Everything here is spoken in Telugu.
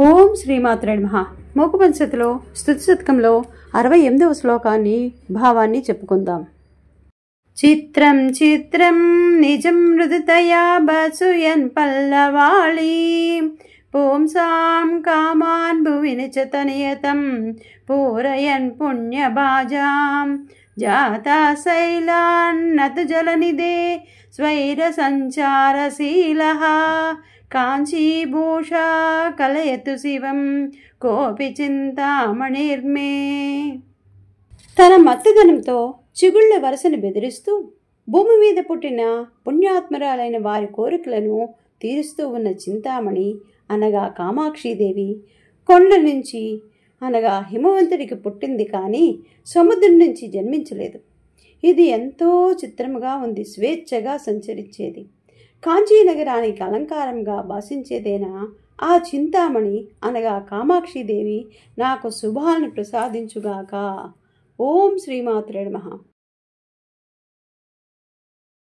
ఓం శ్రీమాత్రే నమః. మోకపంచతిలో స్తుతి శతకంలో 68వ శ్లోకాన్ని భావాన్ని చెప్పుకుందాం. చిత్రం చిత్రం నిజం మృదుతయా బసుయన్ పల్లవాళీ పుంసాం కామాన్ భువిని చ తనియతం పూరయన్ పుణ్యభాజాం జాతా శైలాన్నతు జలనిదే స్వైర సంచారశీలః కాంచీభూషా కలయతు శివం కోపి చింతామణిర్మే. తన మత్తుదనంతో చిగుళ్ల వరసను బెదిరిస్తూ భూమి మీద పుట్టిన పుణ్యాత్మరాలైన వారి కోరికలను తీరుస్తూ ఉన్న చింతామణి అనగా కామాక్షీదేవి కొండ నుంచి అనగా హిమవంతుడికి పుట్టింది, కానీ సముద్రం నుంచి జన్మించలేదు. ఇది ఎంతో చిత్రముగా ఉంది. స్వేచ్ఛగా సంచరించేది, కాంచీ నగరానికి అలంకారంగా భాషించేదైనా ఆ చింతామణి అనగా కామాక్షీదేవి నాకు శుభాలను ప్రసాదించుగాక. ఓం శ్రీమాత్రే నమః.